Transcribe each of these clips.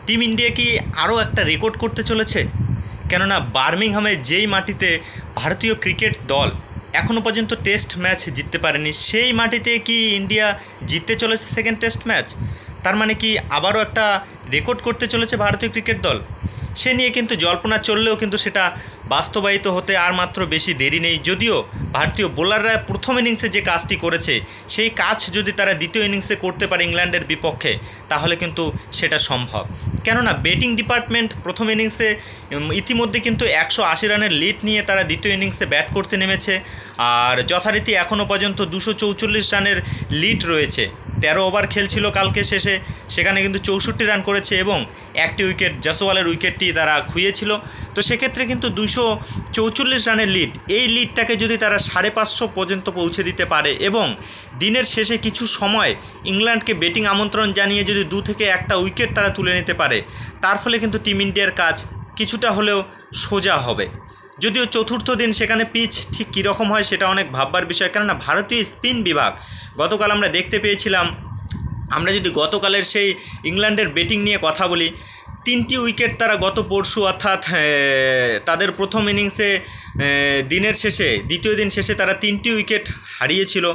Team India কি আরও একটা রেকর্ড করতে চলেছে? কেননা বার্মিংহামে যেই মাটিতে ভারতীয় ক্রিকেট দল এখনও পর্যন্ত টেস্ট ম্যাচ জিততে পারেনি, সেই মাটিতে কি ইন্ডিয়া জিততে চলেছে সেকেন্ড টেস্ট ম্যাচ? তার মানে কি আবারও একটা রেকর্ড করতে চলেছে ভারতীয় ক্রিকেট দল? সে নিয়ে কিন্তু জল্পনা চললেও কিন্তু সেটা বাস্তবায়িত হতে আর মাত্র বেশি দেরি নেই। যদিও ভারতীয় বোলাররা প্রথম ইনিংসে যে কাজটি করেছে সেই কাজ যদি তারা দ্বিতীয় ইনিংসে করতে পারে ইংল্যান্ডের বিপক্ষে, তাহলে কিন্তু সেটা সম্ভব। কেননা ব্যাটিং ডিপার্টমেন্ট প্রথম ইনিংসে ইতিমধ্যে কিন্তু 180 রানের লিড নিয়ে তারা দ্বিতীয় ইনিংসে ব্যাট করতে নেমেছে, আর যথারীতি এখনও পর্যন্ত 244 রানের লিড রয়েছে। 13 ওভার খেলছিল কালকে শেষে, সেখানে কিন্তু 64 রান করেছে এবং একটি উইকেট জয়সওয়ালের উইকেটটি তারা খুইয়েছিল। তো সেক্ষেত্রে কিন্তু 244 রানের লিড, এই লিডটাকে যদি তারা 550 পর্যন্ত পৌঁছে দিতে পারে এবং দিনের শেষে কিছু সময় ইংল্যান্ডকে ব্যাটিং আমন্ত্রণ জানিয়ে যদি 2 থেকে 1টা উইকেট তারা তুলে নিতে পারে, তার ফলে কিন্তু টিম ইন্ডিয়ার কাজ কিছুটা হলেও সোজা হবে। যদিও চতুর্থ দিন সেখানে পিচ ঠিক কীরকম হয় সেটা অনেক ভাববার বিষয়, কেননা ভারতীয় স্পিন বিভাগ গতকাল আমরা দেখতে পেয়েছিলাম। আমরা যদি গতকালের সেই ইংল্যান্ডের ব্যাটিং নিয়ে কথা বলি, 3টি উইকেট তারা গত পরশু অর্থাৎ তাদের প্রথম ইনিংসে দিনের শেষে দ্বিতীয় দিন শেষে তারা 3টি উইকেট হারিয়েছিল।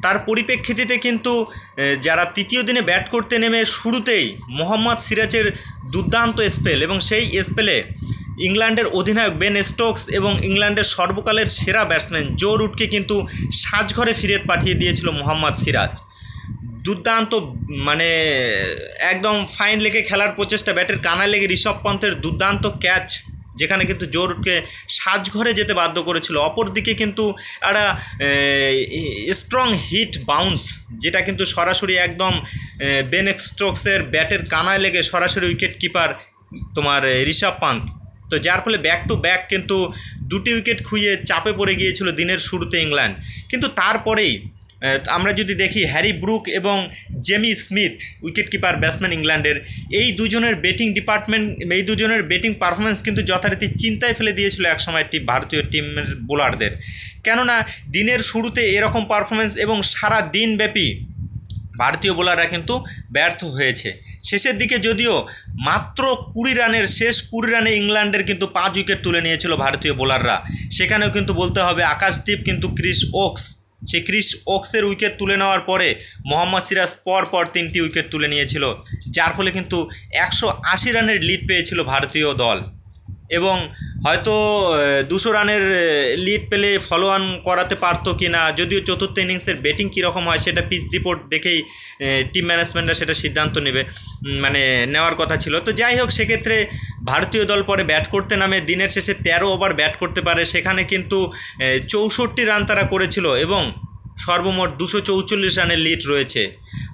তার পরিপ্রেক্ষিতে কিন্তু যারা তৃতীয় দিনে ব্যাট করতে নেমে শুরুতেই মোহাম্মদ সিরাজের দুর্দান্ত স্পেল এবং সেই স্পেলে ইংল্যান্ডের অধিনায়ক বেন স্টোকস এবং ইংল্যান্ডের সর্বকালের সেরা ব্যাটসম্যান জো রুটকে কিন্তু সাজঘরে ফিরত পাঠিয়ে দিয়েছিল মোহাম্মদ সিরাজ। দুর্দান্ত মানে একদম ফাইন লেগে খেলার প্রচেষ্টা, ব্যাটের কানায় লেগে ঋষভ পন্থের দুর্দান্ত ক্যাচ, যেখানে কিন্তু জো রুটকে সাজঘরে যেতে বাধ্য করেছিল। অপরদিকে কিন্তু একটা স্ট্রং হিট বাউন্স, যেটা কিন্তু সরাসরি একদম বেন স্টোকসের ব্যাটের কানায় লেগে সরাসরি উইকেট কিপার তোমার ঋষভ পন্থ, তো যার ফলে ব্যাক টু ব্যাক কিন্তু 2টি উইকেট খুইয়ে চাপে পড়ে গিয়েছিল দিনের শুরুতে ইংল্যান্ড। কিন্তু তারপরেই আমরা যদি দেখি হ্যারি ব্রুক এবং Jamie Smith wicket keeper batsman ইংল্যান্ডের, এই দুজনের ব্যাটিং ডিপার্টমেন্ট, এই দুজনের ব্যাটিং পারফরমেন্স কিন্তু যথারীতি চিন্তায় ফেলে দিয়েছিল একসময় ভারতীয় টিমের বোলারদের। কেননা দিনের শুরুতে এরকম পারফরমেন্স এবং সারা দিনব্যাপী ভারতীয় বোলাররা কিন্তু ব্যর্থ হয়েছে। শেষের দিকে যদিও মাত্র 20 রানের শেষ 20 রানে ইংল্যান্ডের কিন্তু 5 উইকেট তুলে নিয়েছিল ভারতীয় বোলাররা। সেখানেও কিন্তু বলতে হবে আকাশদীপ কিন্তু ক্রিস ওকস, সেই ক্রিস ওকসের উইকেট তুলে নেওয়ার পরে মোহাম্মদ সিরাজ পর 3টি উইকেট তুলে নিয়েছিল, যার ফলে কিন্তু 180 রানের লিড পেয়েছিল ভারতীয় দল। এবং হয়তো 200 রানের লিড পেলে ফলো অন করাতে পারতো কি না, যদিও চতুর্থ ইনিংসের ব্যাটিং কীরকম হয় সেটা পিচ রিপোর্ট দেখেই টিম ম্যানেজমেন্টরা সেটা সিদ্ধান্ত নেওয়ার কথা ছিল। তো যাই হোক, সেক্ষেত্রে ভারতীয় দল পরে ব্যাট করতে নামে দিনের শেষে 13 ওভার ব্যাট করতে পারে, সেখানে কিন্তু 64 রান তারা করেছিল এবং সর্বমোট 244 রানের লিড রয়েছে।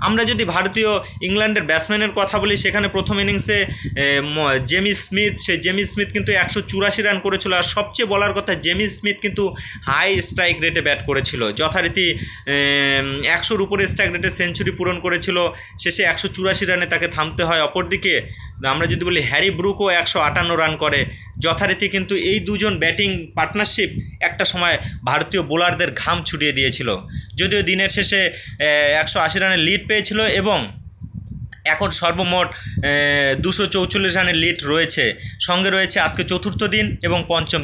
আমরা যদি ভারতীয় ইংল্যান্ডের ব্যাটসম্যানের কথা বলি, সেখানে প্রথম ইনিংসে জেমি স্মিথ কিন্তু 184 রান করেছিল। আর সবচেয়ে বলার কথা, জেমি স্মিথ কিন্তু হাই স্ট্রাইক রেটে ব্যাট করেছিল, যথারীতি 100-র উপরে স্ট্রাইক রেটে সেঞ্চুরি পূরণ করেছিল। শেষে 184 রানে তাকে থামতে হয়। অপরদিকে আমরা যদি বলি হ্যারি ব্রুকও 158 রান করে। যথারীতি কিন্তু এই দুজন ব্যাটিং পার্টনারশিপ একটা সময় ভারতীয় বোলারদের ঘাম ছুটিয়ে দিয়েছিল। যদিও দিনের শেষে 180 রানের লিড পেয়েছিল এবং এখন সর্বমোট 244 রানের লিড রয়েছে। সঙ্গে রয়েছে আজকে চতুর্থ দিন এবং পঞ্চম দিন।